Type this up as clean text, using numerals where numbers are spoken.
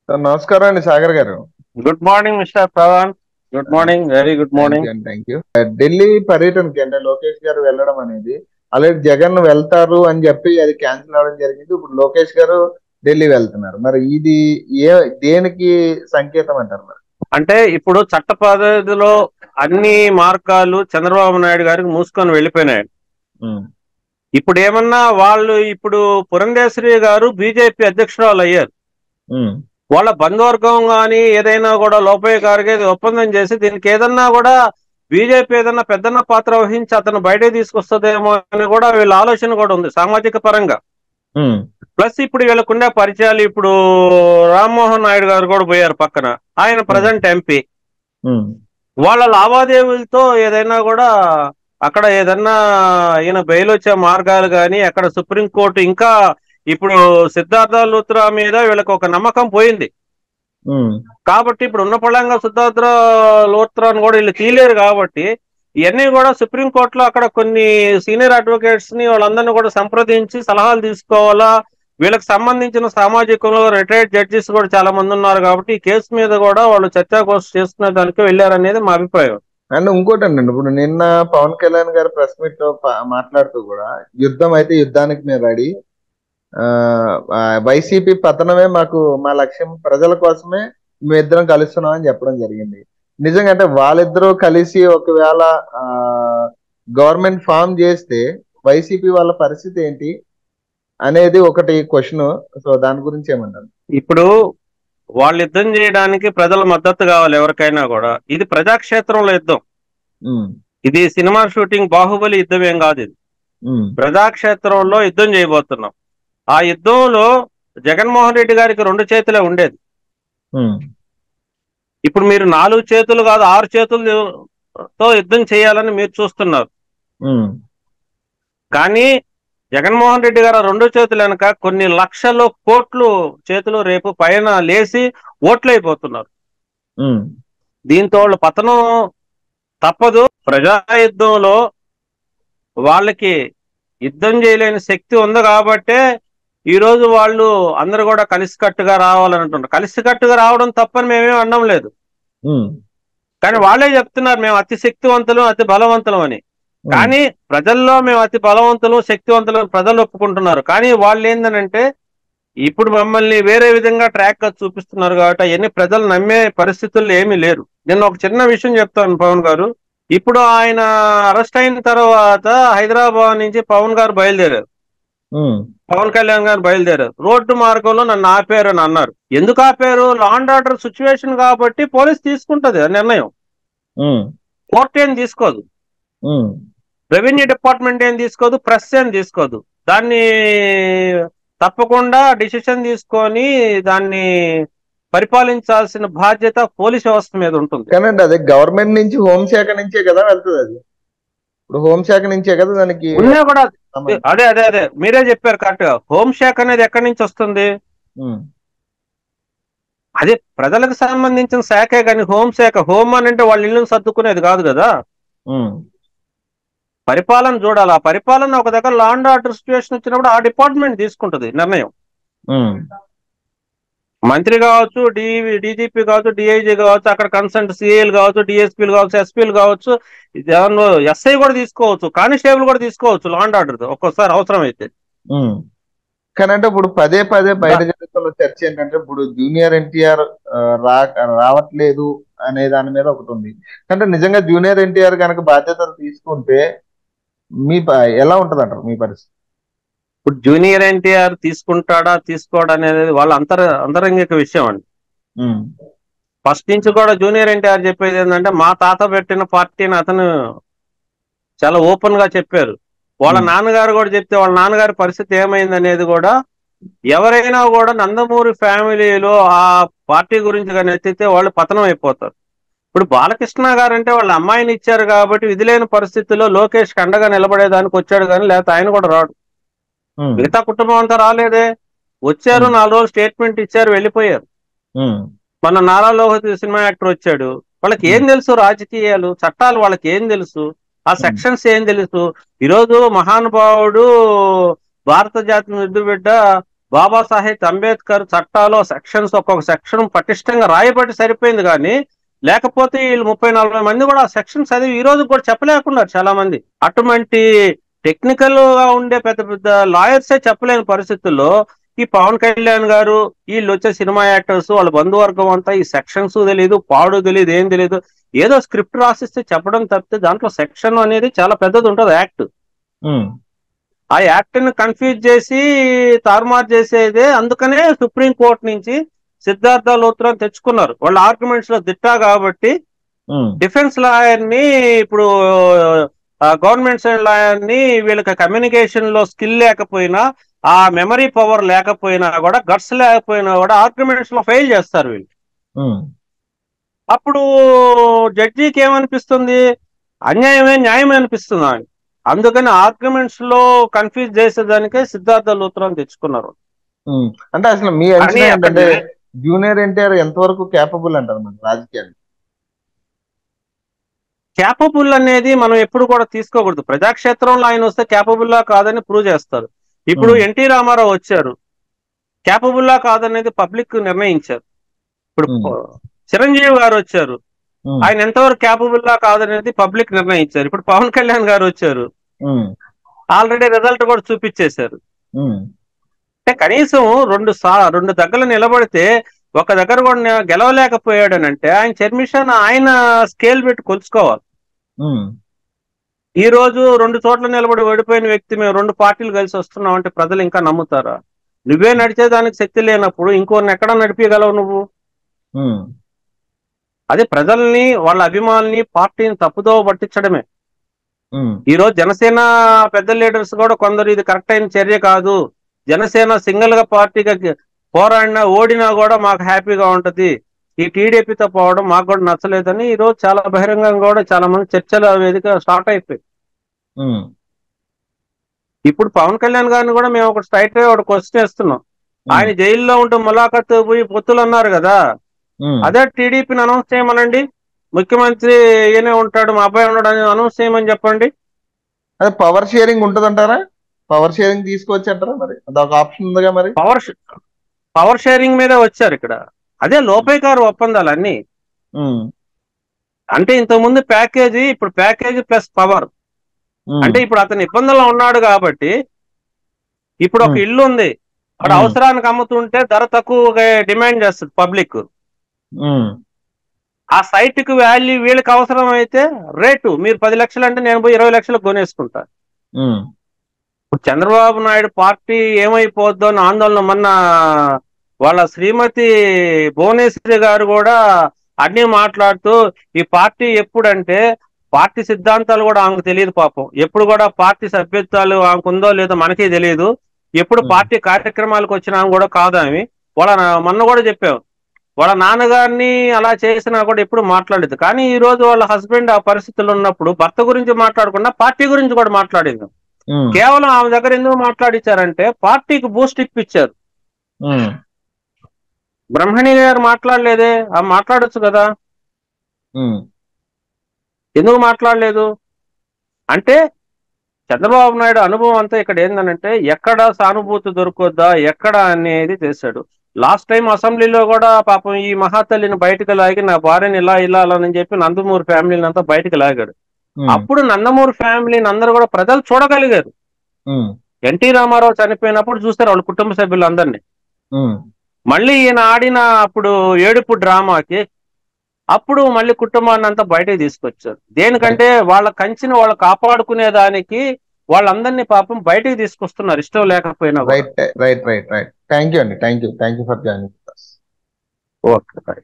Sir నమస్కారం అండి Sagar garu. Good morning mister Pavan. Good morning, very good thank you morning. అండి, thank you. Delhi పర్యటనకి అంటే లోకేష్ గారు వెళ్ళడం అనేది ఆల్రెడీ జగన్ వెళ్తారు అని చెప్పి అది క్యాన్సిల్ అవ్వడం జరిగింది. ఇప్పుడు లోకేష్ గారు ఢిల్లీ వెళ్తున్నారు. మరి ఇది ఏ దేనికి సంకేతం అంటారు మరి? అంటే ఇప్పుడు చట్ట పద్ధతిలో అన్ని మార్గాలు చంద్రబాబు నాయుడు గారికి మూసుకొని వెళ్ళిపోయినాయి. ఉమ్, ఇప్పుడు ఏమన్నా వాళ్ళు ఇప్పుడు పురంధేశ్వరి గారు బీజేపీ అధ్యక్షురాలు అయ్యారు. ఉమ్, వాళ్ళ బంధువర్గం కానీ ఏదైనా కూడా లోపయ్య ఒప్పందం చేసి దీనికి ఏదన్నా కూడా బీజేపీ ఏదన్నా పెద్దన్న పాత్ర వహించి అతను బయటకు తీసుకొస్తుందేమో అని కూడా వీళ్ళ ఆలోచన కూడా ఉంది సామాజిక పరంగా. ఉమ్, ప్లస్ ఇప్పుడు వీళ్ళకుండే పరిచయాలు, ఇప్పుడు రామ్మోహన్ నాయుడు గారు కూడా పోయారు పక్కన, ఆయన ఉమ్, ప్రజెంట్ ఎంపీ. ఉమ్, వాళ్ళ లావాదేవీలతో ఏదైనా కూడా అక్కడ ఏదన్నా ఈయన బెయిల్ వచ్చే మార్గాలు కానీ అక్కడ సుప్రీంకోర్టు ఇంకా ఇప్పుడు సిద్ధార్థ లూత్రా మీద వీళ్ళకి ఒక నమ్మకం పోయింది. ఉమ్, కాబట్టి ఇప్పుడు ఉన్న పళంగా సిద్ధార్థ లూత్రాను కూడా వీళ్ళు తీయలేరు. కాబట్టి ఇవన్నీ కూడా సుప్రీంకోర్టులో అక్కడ కొన్ని సీనియర్ అడ్వకేట్స్ ని వాళ్ళందరినీ కూడా సంప్రదించి సలహాలు తీసుకోవాలా. వీళ్ళకి సంబంధించిన సామాజికంలో రిటైర్డ్ జడ్జెస్ కూడా చాలా మంది ఉన్నారు. కాబట్టి ఈ కేసు మీద కూడా వాళ్ళు చర్చాగోష్ఠి చేసుకునే దానికి వెళ్ళారనేది మా అభిప్రాయం. అండ్ ఇంకోటి అండి, ఇప్పుడు నిన్న పవన్ కళ్యాణ్ గారు ప్రెస్ మీట్ లో మాట్లాడుతూ కూడా యుద్ధం అయితే యుద్ధానికి మేము రెడీ, ఆ వైసీపీ పతనమే మాకు మా లక్ష్యం, ప్రజల కోసమే మేమిద్దరం కలుస్తున్నాం అని చెప్పడం జరిగింది. నిజంగా అంటే వాళ్ళిద్దరూ కలిసి ఒకవేళ ఆ గవర్నమెంట్ ఫామ్ చేస్తే వైసీపీ వాళ్ళ పరిస్థితి ఏంటి అనేది ఒకటి క్వశ్చన్. సో దాని గురించి ఏమంటారు? ఇప్పుడు వాళ్ళు యుద్ధం చేయడానికి ప్రజల మద్దతు కావాలి ఎవరికైనా కూడా. ఇది ప్రజాక్షేత్రంలో యుద్ధం. ఉమ్, ఇది సినిమా షూటింగ్ బాహుబలి యుద్ధం ఏం కాదు. ఇది ఉమ్, ప్రజాక్షేత్రంలో యుద్ధం చేయబోతున్నాం. ఆ యుద్ధంలో జగన్మోహన్ రెడ్డి గారికి రెండు చేతులే ఉండేది. ఉమ్, ఇప్పుడు మీరు 4 చేతులు కాదు 6 చేతులతో యుద్ధం చేయాలని మీరు చూస్తున్నారు. ఉమ్, కానీ జగన్మోహన్ రెడ్డి గారు రెండు చేతులు వెనక కొన్ని లక్షల కోట్లు చేతులు రేపు పైన లేసి ఓట్లయిపోతున్నారు. ఉమ్, దీంతో వాళ్ళ పతనం తప్పదు. ప్రజా యుద్ధంలో వాళ్ళకి యుద్ధం చేయలేని శక్తి ఉంది కాబట్టే ఈ రోజు వాళ్ళు అందరు కూడా కలిసికట్టుగా రావాలని అంటున్నారు. కలిసికట్టుగా రావడం తప్పని మేమేం అనడం లేదు. ఉమ్, కానీ వాళ్ళే చెప్తున్నారు మేము అతి శక్తివంతులు అతి బలవంతులం అని. ఉమ్, కానీ ప్రజల్లో మేము అతి బలవంతులు శక్తివంతులు ప్రజలు ఒప్పుకుంటున్నారు. కానీ వాళ్ళు ఏందనంటే ఇప్పుడు మమ్మల్ని వేరే విధంగా ట్రాక్ చూపిస్తున్నారు. కాబట్టి అవన్నీ ప్రజలు నమ్మే పరిస్థితుల్లో ఏమీ లేరు. నేను ఒక చిన్న విషయం చెప్తాను పవన్ గారు. ఇప్పుడు ఆయన అరెస్ట్ అయిన తర్వాత హైదరాబాద్ నుంచి పవన్ గారు బయలుదేరారు. ఉమ్, పవన్ కళ్యాణ్ గారు బయలుదేరారు. రోడ్డు మార్గంలో నన్ను ఆపారు అని అన్నారు. ఎందుకు ఆపారు? లా అండ్ ఆర్డర్ సిచ్యువేషన్ కాబట్టి పోలీస్ తీసుకుంటది ఆ నిర్ణయం. ఉమ్, కోర్టు ఏం తీసుకోదు, ఉమ్, రెవెన్యూ డిపార్ట్మెంట్ ఏం తీసుకోదు, ప్రెస్ ఏం తీసుకోదు. దాన్ని తప్పకుండా డిసిషన్ తీసుకొని దాన్ని పరిపాలించాల్సిన బాధ్యత పోలీస్ వ్యవస్థ మీద ఉంటుంది. కానండి అది గవర్నమెంట్ నుంచి హోంశాఖ నుంచే కదా వెళ్తుంది. అది ఇప్పుడు హోంశాఖ నుంచే కదా దానికి ఉన్నా కూడా సంబంధం. అదే మీరే చెప్పారు కరెక్ట్ గా. హోంశాఖ అనేది ఎక్కడి నుంచి వస్తుంది? ఉమ్, అది ప్రజలకు సంబంధించిన శాఖే. కానీ హోంశాఖ, హోమ్ అని అంటే వాళ్ళ ఇల్లును సర్దుకునేది కాదు కదా. ఉమ్, పరిపాలన చూడాలి. ఆ పరిపాలన ఒక దగ్గర లా అండ్ ఆర్డర్ సిచ్యువేషన్ వచ్చినప్పుడు ఆ డిపార్ట్మెంట్ తీసుకుంటది నిర్ణయం. ఉమ్, మంత్రి కావచ్చు, డీజీపీ కావచ్చు, డిఐజీ కావచ్చు, అక్కడ కన్సల్ట్ సిఐలు కావచ్చు, డిఎస్పీలు కావచ్చు, ఎస్పీలు కావచ్చు, ఎస్ఐ కూడా తీసుకోవచ్చు, కానిస్టేబుల్ కూడా తీసుకోవచ్చు లా అండ్ ఆర్డర్ ఒక్కోసారి అవసరం అయితే. ఉమ్. కానీ అంటే ఇప్పుడు పదే పదే బయట జరుగుతున్న చర్చ ఏంటంటే ఇప్పుడు జూనియర్ ఎన్టీఆర్ రా రావట్లేదు అనే దాని మీద ఒకటి ఉంది. అంటే నిజంగా జూనియర్ ఎన్టీఆర్ కనుక బాధ్యతలు తీసుకుంటే ఎలా ఉంటది అంటారు మీ పరిస్థితి? ఇప్పుడు జూనియర్ ఎన్టీఆర్ తీసుకుంటాడా తీసుకోవడా అనేది వాళ్ళ అంతరంగిక విషయం అండి. ఉమ్, ఫస్ట్ నుంచి కూడా జూనియర్ ఎన్టీఆర్ చెప్పేది ఏంటంటే మా తాత పెట్టిన పార్టీని అతను చాలా ఓపెన్ గా చెప్పారు. వాళ్ళ ఉమ్, నాన్నగారు కూడా చెప్తే వాళ్ళ నాన్నగారి పరిస్థితి ఏమైంది అనేది కూడా ఎవరైనా కూడా నందమూరి ఫ్యామిలీలో ఆ పార్టీ గురించి కానీ ఎత్తితే వాళ్ళు పతనం అయిపోతారు. ఇప్పుడు బాలకృష్ణ గారు అంటే వాళ్ళ అమ్మాయిని ఇచ్చారు కాబట్టి విధి లేని పరిస్థితుల్లో లోకేష్ అండగా నిలబడేదానికి వచ్చాడు. కానీ లేకపోతే ఆయన కూడా రాడు. ఉమ్, మిగతా కుటుంబం అంతా రాలేదే. వచ్చారు, ఉమ్, 4 రోజులు స్టేట్మెంట్ ఇచ్చారు, వెళ్ళిపోయారు. ఉమ్, మన నారా లోహిత్ సినిమా యాక్టర్ వచ్చాడు. వాళ్ళకి ఏం ఉమ్, తెలుసు? రాజకీయాలు చట్టాలు వాళ్ళకి ఏం తెలుసు? ఆ ఉమ్, సెక్షన్స్ ఏం తెలుసు? ఈరోజు మహానుభావుడు భారత జాతి ముద్దు బిడ్డ బాబాసాహెబ్ అంబేద్కర్ చట్టాలో సెక్షన్స్ ఒక్కొక్క సెక్షన్ పటిష్టంగా రాయబట్టి సరిపోయింది, కానీ లేకపోతే వీళ్ళు 30-40 మంది కూడా ఆ సెక్షన్ చదివి ఈ రోజు కూడా చెప్పలేకున్నారు చాలా మంది. అటువంటి టెక్నికల్ గా ఉండే పెద్ద పెద్ద లాయర్సే చెప్పలేని పరిస్థితుల్లో ఈ పవన్ కళ్యాణ్ గారు, వీళ్ళు వచ్చే సినిమా యాక్టర్స్, వాళ్ళ బంధువర్గం అంతా ఈ సెక్షన్స్ తెలియదు, పాడు తెలియదు, ఏం తెలియదు. ఏదో స్క్రిప్ట్ రాసిస్తే చెప్పడం తప్పితే దాంట్లో సెక్షన్ అనేది చాలా పెద్దది ఉంటుంది యాక్ట్. ఆ యాక్ట్ ని కన్ఫ్యూజ్ చేసి తారుమారు చేసేదే. అందుకనే సుప్రీం కోర్టు నుంచి సిద్ధార్థ లోత్రా తెచ్చుకున్నారు. వాళ్ళ ఆర్గ్యుమెంట్స్ లో దిట్టా కాబట్టి డిఫెన్స్ లాయర్ ని, ఇప్పుడు గవర్నమెంట్ సైడ్ లాయర్ ని, వీళ్ళకి కమ్యూనికేషన్ లో స్కిల్ లేకపోయినా, ఆ మెమరీ పవర్ లేకపోయినా కూడా, గట్స్ లేకపోయినా కూడా ఆర్గ్యుమెంట్స్ లో ఫెయిల్ చేస్తారు వీళ్ళు. అప్పుడు జడ్జికి ఏమనిపిస్తుంది? అన్యాయమే న్యాయమే అనిపిస్తుంది ఆయన. అందుకని ఆర్గ్యుమెంట్స్ లో కన్ఫ్యూజ్ చేసేదానికే సిద్ధార్థ లూత్రాని తెచ్చుకున్నారు. అంటే అసలు మీ అంచనా ఏంటంటే జూనియర్ ఎన్టీఆర్ ఎంతవరకు క్యాపబుల్ అంటారు మన రాజకీయాలు? క్యాపబుల్ అనేది మనం ఎప్పుడు కూడా తీసుకోకూడదు. ప్రజాక్షేత్రంలో ఆయన వస్తే క్యాపబుల్లా కాదని ప్రూవ్ చేస్తారు. ఇప్పుడు ఎన్టీ రామారావు వచ్చారు, క్యాపబుల్లా కాదనేది పబ్లిక్ నిర్ణయించారు. ఇప్పుడు చిరంజీవి గారు వచ్చారు, ఆయన ఎంతవరకు క్యాపబుల్లా కాదనేది పబ్లిక్ నిర్ణయించారు. ఇప్పుడు పవన్ కళ్యాణ్ గారు వచ్చారు, ఆల్రెడీ రిజల్ట్ కూడా చూపించేశారు. అంటే కనీసం రెండు దగ్గర నిలబడితే ఒక దగ్గర కూడా గెలవలేకపోయాడు అని అంటే ఆయన చర్మిషన్ ఆయన స్కేల్ పెట్టి కొలుచుకోవాలి. ఈ రోజు 2 చోట్ల నిలబడి ఓడిపోయిన వ్యక్తి మేము 2 పార్టీలు కలిసి వస్తున్నాం అంటే ప్రజలు ఇంకా నమ్ముతారా? నువ్వే నడిచేదానికి శక్తి లేనప్పుడు ఇంకోరిని ఎక్కడ నడిపించగలవు నువ్వు? అదే ప్రజల్ని, వాళ్ళ అభిమానుల్ని, పార్టీని తప్పుదోవ పట్టించడమే. ఈ రోజు జనసేన పెద్ద లీడర్స్ కూడా కొందరు ఇది కరెక్ట్ అయిన చర్య కాదు, జనసేన సింగిల్ గా పార్టీగా పోరాడినా ఓడినా కూడా మాకు హ్యాపీగా ఉంటది, ఈ టీడీపీతో పోవడం మాకు కూడా నచ్చలేదని ఈ రోజు చాలా బహిరంగంగా కూడా చాలా మంది చర్చల వేదిక స్టార్ట్ అయిపోయి. ఇప్పుడు పవన్ కళ్యాణ్ గారిని కూడా మేము ఒక స్ట్రైట్ ఒక క్వశ్చన్ వేస్తున్నాం. ఆయన జైల్లో ఉంటూ ములాఖత్ పోయి పొత్తులు అన్నారు కదా, అదే టీడీపీని అనౌన్స్ చేయమనండి, ముఖ్యమంత్రి ఈయనే ఉంటాడు, మా అబ్బాయి ఉన్నాడు అని అనౌన్స్ చేయమని చెప్పండి. అదే పవర్ షేరింగ్ ఉంటదంటారా? పవర్ షేరింగ్ తీసుకొచ్చారా? మరి అదొక ఆప్షన్ ఉందిగా. మరి పవర్ షేరింగ్ మీద వచ్చారు ఇక్కడ. అదే లోపేకారు ఒప్పందాలు అన్ని. అంటే ఇంతకుముందు ప్యాకేజీ, ఇప్పుడు ప్యాకేజీ ప్లస్ పవర్. అంటే ఇప్పుడు అతను ఇబ్బందుల్లో ఉన్నాడు కాబట్టి, ఇప్పుడు ఒక ఇల్లు ఉంది, అక్కడ అవసరానికి అమ్ముతుంటే ధర తక్కువ డిమాండ్ చేస్తుంది పబ్లిక్. ఆ సైట్ కి వాల్యూ వీళ్ళకి అవసరం అయితే రేటు, మీరు 10 లక్షలు అంటే నేను పోయి 20 లక్షలకు కొనేసుకుంటా. ఇప్పుడు చంద్రబాబు నాయుడు పార్టీ ఏమైపోద్దో అని ఆందోళన, మొన్న వాళ్ళ శ్రీమతి భువనేశ్వరి గారు కూడా అన్ని మాట్లాడుతూ, ఈ పార్టీ ఎప్పుడంటే పార్టీ సిద్ధాంతాలు కూడా ఆమెకు తెలియదు పాపం, ఎప్పుడు కూడా పార్టీ సభ్యత్వాలు ఆమెకు ఉందో లేదో మనకే తెలియదు, ఎప్పుడు పార్టీ కార్యక్రమాలకు వచ్చినా కూడా కాదు ఆమె. మొన్న కూడా చెప్పావు, వాళ్ళ నాన్నగారిని అలా చేసినా కూడా ఎప్పుడు మాట్లాడలేదు. కానీ ఈ రోజు వాళ్ళ హస్బెండ్ ఆ పరిస్థితుల్లో ఉన్నప్పుడు భర్త గురించి మాట్లాడకుండా పార్టీ గురించి కూడా మాట్లాడింది. కేవలం ఆమె దగ్గర ఎందుకు మాట్లాడించారంటే పార్టీకి బూస్ట్ ఇప్పించారు. బ్రహ్మణి గారు మాట్లాడలేదే, ఆమె మాట్లాడొచ్చు కదా, ఎందుకు మాట్లాడలేదు? అంటే చంద్రబాబు నాయుడు అనుభవం అంతా ఇక్కడ ఏంటంటే ఎక్కడ సానుభూతి దొరుకుద్దా ఎక్కడ అనేది చేశాడు. లాస్ట్ టైం అసెంబ్లీలో కూడా పాపం ఈ మహాతల్లిని బయటకు లాగి, నా భార్యని ఇలా అని చెప్పి నందమూరి ఫ్యామిలీని అంతా బయటకు లాగాడు. అప్పుడు నందమూరి ఫ్యామిలీని అందరూ కూడా ప్రజలు చూడగలిగారు. ఎన్టీ రామారావు చనిపోయినప్పుడు చూస్తారు వాళ్ళ కుటుంబ సభ్యులందరినీ. మళ్ళీ ఈయన ఆడిన అప్పుడు ఏడుపు డ్రామాకి అప్పుడు మళ్ళీ కుటుంబాన్ని అంతా బయటకు తీసుకొచ్చారు. దేనికంటే వాళ్ళ కంచిని వాళ్ళు కాపాడుకునే దానికి వాళ్ళందరినీ పాపం బయటకు తీసుకొస్తున్నారు, ఇష్టం లేకపోయినా. రైట్. థ్యాంక్ యూ అండి. Thank you for joining. Okay.